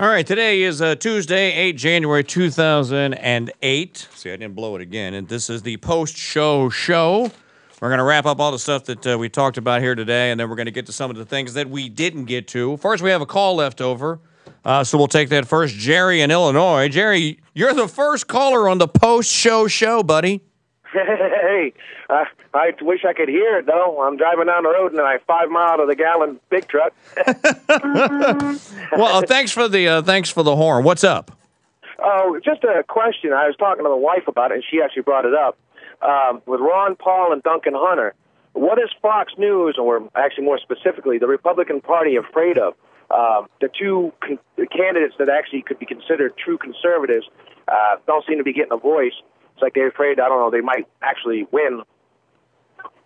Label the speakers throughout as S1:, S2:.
S1: All right, today is Tuesday, 8 January 2008. See, I didn't blow it again. And this is the post-show show. We're going to wrap up all the stuff that we talked about here today, and then we're going to get to some of the things that we didn't get to. First, we have a call left over, so we'll take that first. Jerry in Illinois. Jerry, you're the first caller on the post-show show, buddy.
S2: Hey, I wish I could hear it, though. I'm driving down the road in a 5 mile to the gallon big truck.
S1: Well, thanks for the horn. What's up?
S2: Oh, just a question. I was talking to the wife about it, and she actually brought it up. With Ron Paul and Duncan Hunter, what is Fox News, or actually more specifically, the Republican Party afraid of? The two candidates that actually could be considered true conservatives don't seem to be getting a voice. It's like they're afraid, I don't know, they might actually win.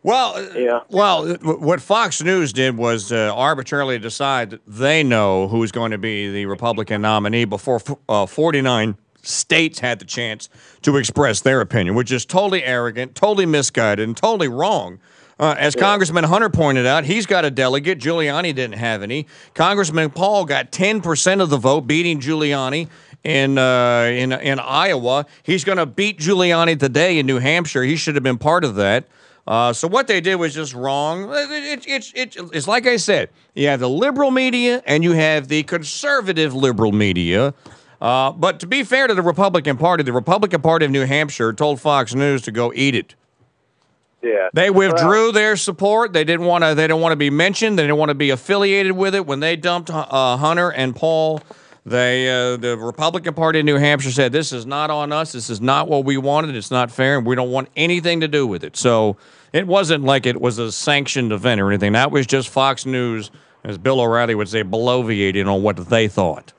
S1: Well,
S2: yeah.
S1: Well, what Fox News did was arbitrarily decide that they know who's going to be the Republican nominee before 49 states had the chance to express their opinion, which is totally arrogant, totally misguided, and totally wrong. As Congressman Hunter pointed out, he's got a delegate. Giuliani didn't have any. Congressman Paul got 10% of the vote, beating Giuliani in Iowa. He's going to beat Giuliani today in New Hampshire. He should have been part of that. So what they did was just wrong. It's like I said, you have the liberal media and you have the conservative liberal media. But to be fair to the Republican Party of New Hampshire told Fox News to go eat it.
S2: Yeah.
S1: They withdrew their support. They didn't want to be mentioned. They didn't want to be affiliated with it. When they dumped Hunter and Paul, the Republican Party of New Hampshire said, this is not on us. This is not what we wanted. It's not fair, and we don't want anything to do with it. So it wasn't like it was a sanctioned event or anything. That was just Fox News, as Bill O'Reilly would say, bloviating on what they thought.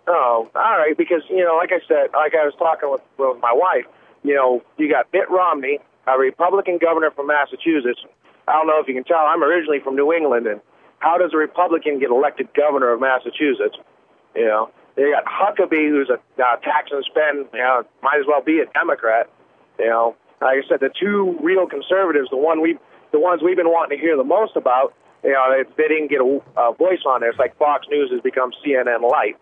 S2: Oh, all right, because, like I said, like I was talking with my wife, you got Mitt Romney, a Republican governor from Massachusetts. I don't know if you can tell, I'm originally from New England, and how does a Republican get elected governor of Massachusetts? They got Huckabee, who's a tax and spend, might as well be a Democrat. Like I said, the two real conservatives, the ones we've been wanting to hear the most about, they didn't get a voice on there. It's like Fox News has become CNN Light.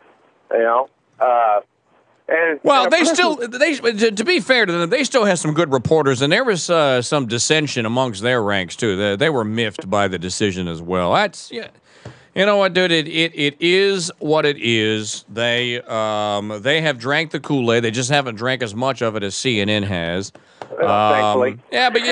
S1: To be fair to them, they still have some good reporters, and there was some dissension amongst their ranks too. They were miffed by the decision as well. That's you know what, dude? It is what it is. They have drank the Kool-Aid. They just haven't drank as much of it as CNN has.
S2: Thankfully.
S1: Yeah, but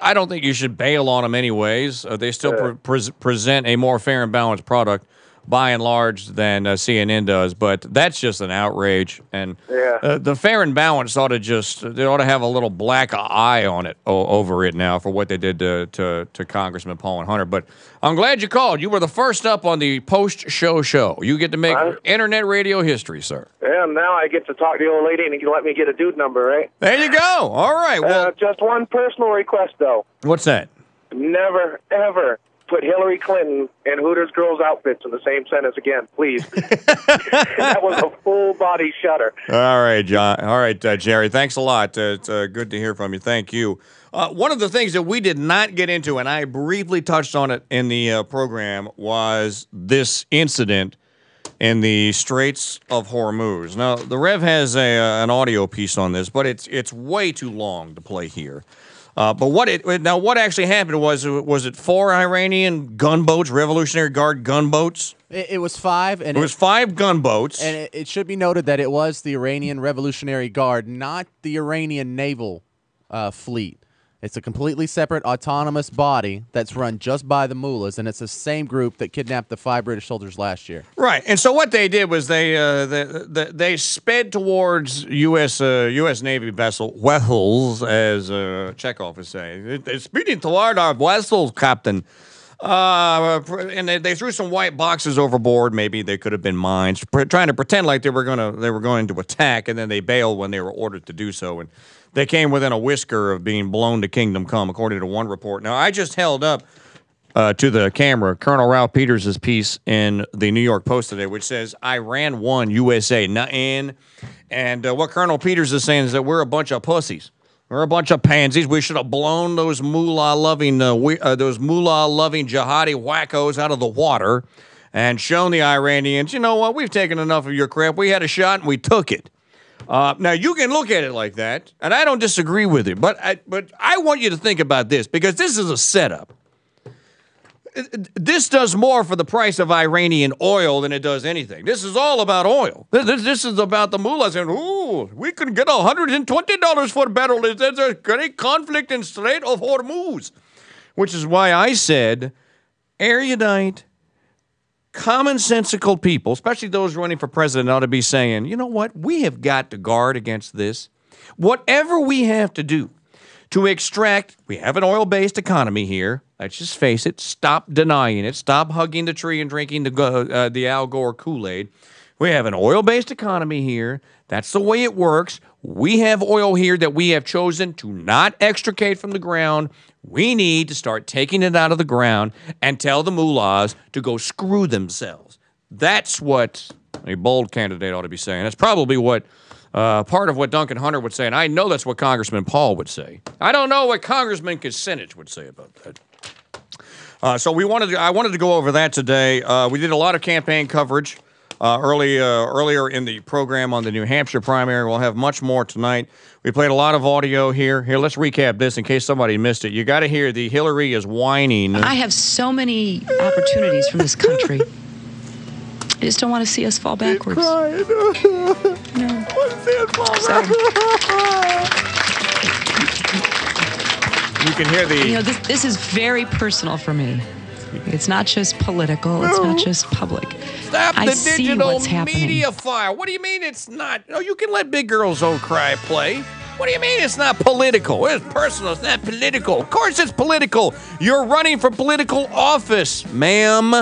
S1: I don't think you should bail on them anyways. They still present a more fair and balanced product, by and large, than CNN does, but that's just an outrage. And the fair and balanced ought to have a little black eye on it over it now for what they did to Congressman Paul and Hunter. But I'm glad you called. You were the first up on the post-show show. You get to make internet radio history, sir.
S2: Yeah, now I get to talk to the old lady and you can let me get a dude number, right?
S1: There you go. All right. Well,
S2: just one personal request, though.
S1: What's that?
S2: Never, ever put Hillary Clinton and Hooters girls' outfits in the same sentence again, please. That was a full-body shudder.
S1: All right, John. All right, Jerry. Thanks a lot. It's good to hear from you. Thank you. One of the things that we did not get into, and I briefly touched on it in the program, was this incident in the Straits of Hormuz. Now, the Rev has an audio piece on this, but it's way too long to play here. But what actually happened was it 4 Iranian gunboats, Revolutionary Guard gunboats?
S3: It was 5. And
S1: it was 5 gunboats.
S3: And it should be noted that it was the Iranian Revolutionary Guard, not the Iranian naval fleet. It's a completely separate autonomous body that's run just by the mullahs, and it's the same group that kidnapped the 5 British soldiers last year.
S1: Right, and so what they did was they sped towards U.S. Navy vessels, as Chekhov is saying. They're speeding toward our vessels, Captain. And they threw some white boxes overboard. Maybe they could have been mines, trying to pretend like they were going to attack, and then they bailed when they were ordered to do so. And they came within a whisker of being blown to kingdom come, according to one report. Now, I just held up to the camera Colonel Ralph Peters' piece in the New York Post today, which says, Iran won, USA nothing. And what Colonel Peters is saying is that we're a bunch of pussies. We're a bunch of pansies. We should have blown those mullah-loving jihadi wackos out of the water. and shown the Iranians, you know what, we've taken enough of your crap. We had a shot and we took it. Now, you can look at it like that, and I don't disagree with it, but I want you to think about this, because this is a setup. This does more for the price of Iranian oil than it does anything. This is all about oil. This is about the mullah saying, ooh, we can get $120 for a barrel. There's a great conflict in Strait of Hormuz. Which is why I said, erudite, commonsensical people, especially those running for president, ought to be saying, you know what, we have got to guard against this. Whatever we have to do to extract, we have an oil-based economy here. Let's just face it. Stop denying it. Stop hugging the tree and drinking the Al Gore Kool-Aid. We have an oil-based economy here. That's the way it works. We have oil here that we have chosen to not extricate from the ground. We need to start taking it out of the ground and tell the mullahs to go screw themselves. That's what a bold candidate ought to be saying. That's probably what part of what Duncan Hunter would say, and I know that's what Congressman Paul would say. I don't know what Congressman Kucinich would say about that. So I wanted to go over that today. We did a lot of campaign coverage earlier in the program on the New Hampshire primary. We'll have much more tonight. We played a lot of audio here. Here, let's recap this in case somebody missed it. You got to hear the Hillary is whining.
S4: I have so many opportunities from this country. I just don't want to see us fall backwards. No.
S1: You can hear the...
S4: You know, this is very personal for me. It's not just political. It's not just public.
S1: Stop
S4: I
S1: the
S4: see
S1: digital
S4: what's happening.
S1: media fire. What do you mean it's not? No, you can let Big Girls Don't Cry play. What do you mean it's not political? It's personal. It's not political. Of course it's political. You're running for political office, ma'am.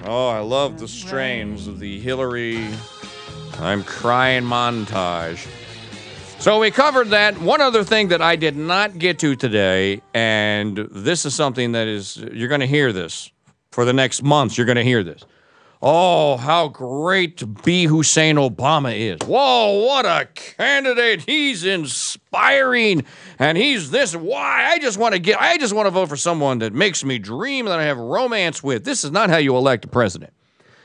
S1: Oh, I love the strains of the Hillary I'm crying montage. So we covered that. One other thing that I did not get to today, and this is something that is, you're going to hear this for the next months. You're going to hear this. Oh, how great B. Hussein Obama is. Whoa, what a candidate. He's inspiring. And he's this. Why? I just want to vote for someone that makes me dream, that I have romance with. This is not how you elect a president.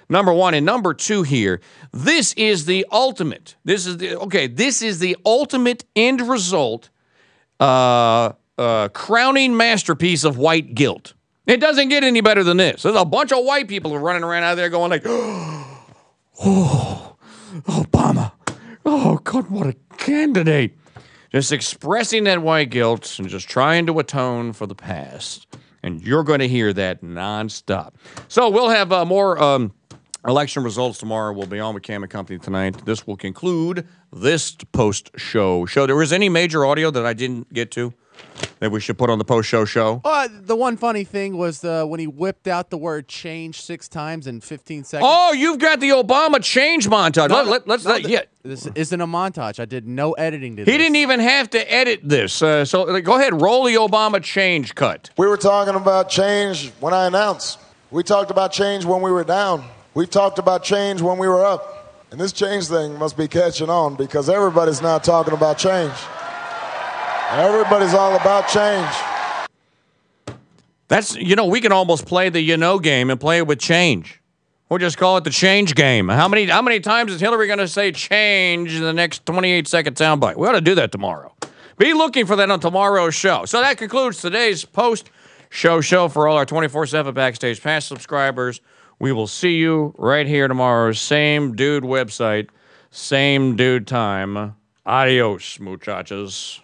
S1: Number one. And number two here, this is the ultimate. This is the ultimate end result, crowning masterpiece of white guilt. It doesn't get any better than this. There's a bunch of white people running around out there going like, oh, Obama. Oh, God, what a candidate. Just expressing that white guilt and just trying to atone for the past. And you're going to hear that nonstop. So we'll have more election results tomorrow. We'll be on with Cam and Company tonight. This will conclude this post-show show. There was any major audio that I didn't get to that we should put on the post-show show?
S3: The one funny thing was when he whipped out the word change 6 times in 15 seconds.
S1: Oh, you've got the Obama change montage.
S3: This isn't a montage. I did no editing to this.
S1: He didn't even have to edit this. So go ahead, roll the Obama change cut.
S5: We were talking about change when I announced. We talked about change when we were down. We've talked about change when we were up. And this change thing must be catching on because everybody's now talking about change. Everybody's all about change.
S1: That's, we can almost play the game and play it with change. We'll just call it the change game. How many times is Hillary going to say change in the next 28-second soundbite? We ought to do that tomorrow. Be looking for that on tomorrow's show. So that concludes today's post-show for all our 24/7 Backstage Pass subscribers. We will see you right here tomorrow. Same dude website, same dude time. Adios, muchachos.